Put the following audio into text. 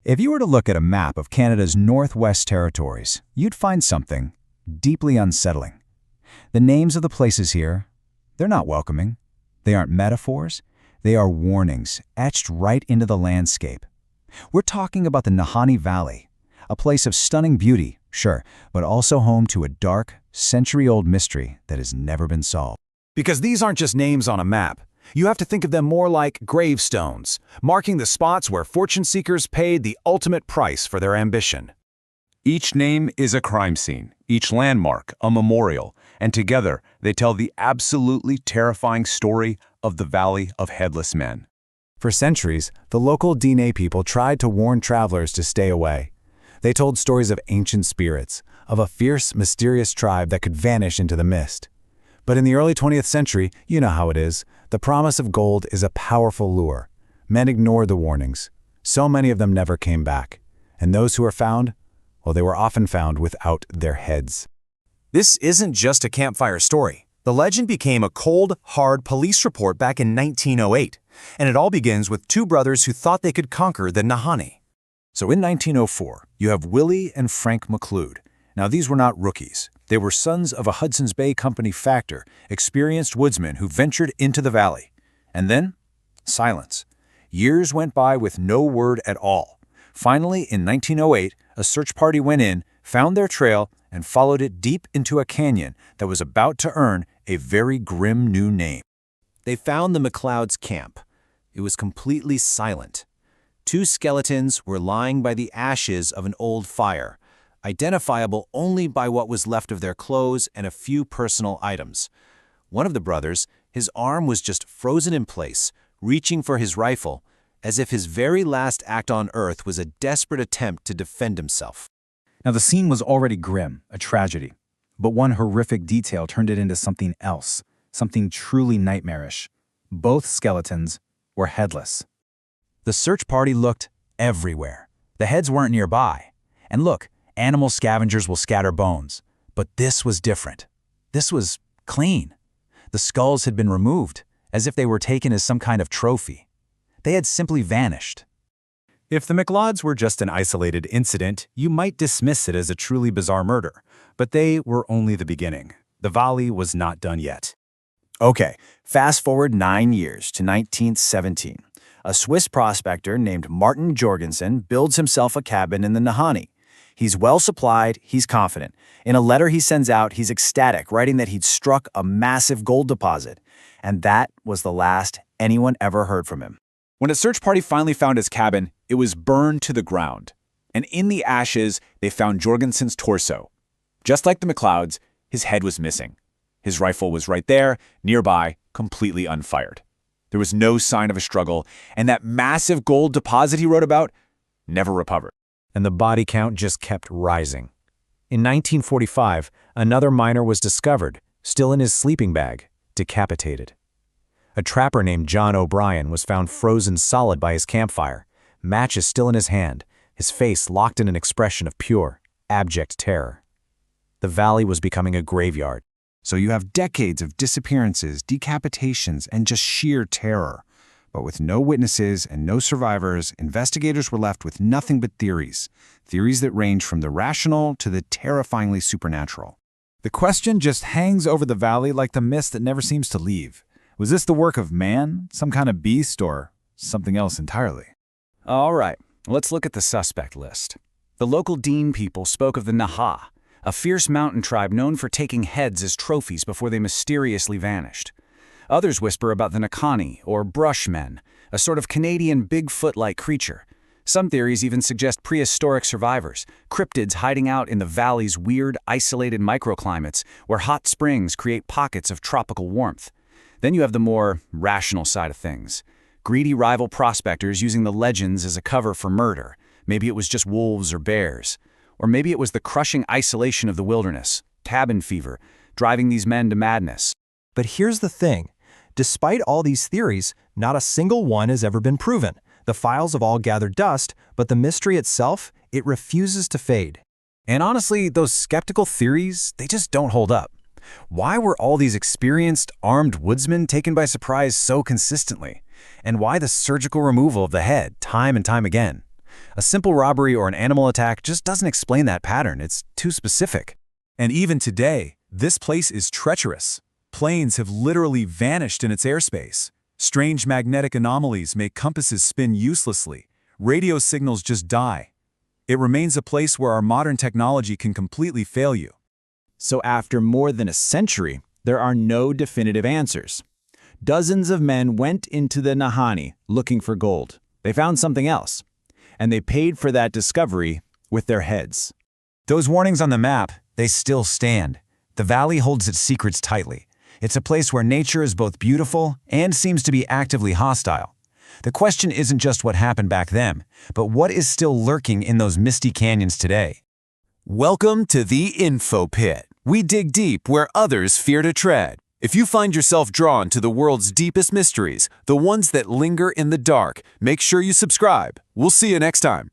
If you were to look at a map of Canada's Northwest Territories, you'd find something deeply unsettling. The names of the places here, they're not welcoming. They aren't metaphors. They are warnings etched right into the landscape. We're talking about the Nahanni Valley, a place of stunning beauty, sure, but also home to a dark, century-old mystery that has never been solved. Because these aren't just names on a map. You have to think of them more like gravestones, marking the spots where fortune seekers paid the ultimate price for their ambition. Each name is a crime scene, each landmark a memorial, and together they tell the absolutely terrifying story of the Valley of Headless Men. For centuries, the local Dene people tried to warn travelers to stay away. They told stories of ancient spirits, of a fierce, mysterious tribe that could vanish into the mist. But in the early 20th century, you know how it is, the promise of gold is a powerful lure. Men ignored the warnings. So many of them never came back. And those who were found, well, they were often found without their heads. This isn't just a campfire story. The legend became a cold, hard police report back in 1908, and it all begins with two brothers who thought they could conquer the Nahanni. So in 1904, you have Willie and Frank McLeod. Now these were not rookies. They were sons of a Hudson's Bay Company factor, experienced woodsmen who ventured into the valley. And then, silence. Years went by with no word at all. Finally, in 1908, a search party went in, found their trail, and followed it deep into a canyon that was about to earn a very grim new name. They found the McLeod's camp. It was completely silent. Two skeletons were lying by the ashes of an old fire, identifiable only by what was left of their clothes and a few personal items. One of the brothers, his arm was just frozen in place, reaching for his rifle, as if his very last act on earth was a desperate attempt to defend himself. Now, the scene was already grim, a tragedy, but one horrific detail turned it into something else, something truly nightmarish. Both skeletons were headless. The search party looked everywhere. The heads weren't nearby. And look, animal scavengers will scatter bones. But this was different. This was clean. The skulls had been removed, as if they were taken as some kind of trophy. They had simply vanished. If the McLeods were just an isolated incident, you might dismiss it as a truly bizarre murder. But they were only the beginning. The valley was not done yet. Okay, fast forward 9 years to 1917. A Swiss prospector named Martin Jorgenson builds himself a cabin in the Nahanni. He's well supplied, he's confident. In a letter he sends out, he's ecstatic, writing that he'd struck a massive gold deposit. And that was the last anyone ever heard from him. When a search party finally found his cabin, it was burned to the ground. And in the ashes, they found Jorgenson's torso. Just like the McLeods, his head was missing. His rifle was right there, nearby, completely unfired. There was no sign of a struggle, and that massive gold deposit he wrote about never recovered. And the body count just kept rising. In 1945, another miner was discovered, still in his sleeping bag, decapitated. A trapper named John O'Brien was found frozen solid by his campfire, matches still in his hand, his face locked in an expression of pure, abject terror. The valley was becoming a graveyard. So you have decades of disappearances, decapitations, and just sheer terror. But with no witnesses and no survivors, investigators were left with nothing but theories. Theories that range from the rational to the terrifyingly supernatural. The question just hangs over the valley like the mist that never seems to leave. Was this the work of man, some kind of beast, or something else entirely? All right, let's look at the suspect list. The local Dean people spoke of the Naha, a fierce mountain tribe known for taking heads as trophies before they mysteriously vanished. Others whisper about the Nahanni, or Brushmen, a sort of Canadian Bigfoot-like creature. Some theories even suggest prehistoric survivors, cryptids hiding out in the valley's weird, isolated microclimates where hot springs create pockets of tropical warmth. Then you have the more rational side of things. Greedy rival prospectors using the legends as a cover for murder. Maybe it was just wolves or bears. Or maybe it was the crushing isolation of the wilderness, cabin fever, driving these men to madness. But here's the thing. Despite all these theories, not a single one has ever been proven. The files have all gathered dust, but the mystery itself, it refuses to fade. And honestly, those skeptical theories, they just don't hold up. Why were all these experienced, armed woodsmen taken by surprise so consistently? And why the surgical removal of the head time and time again? A simple robbery or an animal attack just doesn't explain that pattern. It's too specific. And even today, this place is treacherous. Planes have literally vanished in its airspace. Strange magnetic anomalies make compasses spin uselessly. Radio signals just die. It remains a place where our modern technology can completely fail you. So after more than a century, there are no definitive answers. Dozens of men went into the Nahanni looking for gold. They found something else, and they paid for that discovery with their heads. Those warnings on the map, they still stand. The valley holds its secrets tightly. It's a place where nature is both beautiful and seems to be actively hostile. The question isn't just what happened back then, but what is still lurking in those misty canyons today. Welcome to the Info Pit. We dig deep where others fear to tread. If you find yourself drawn to the world's deepest mysteries, the ones that linger in the dark, make sure you subscribe. We'll see you next time.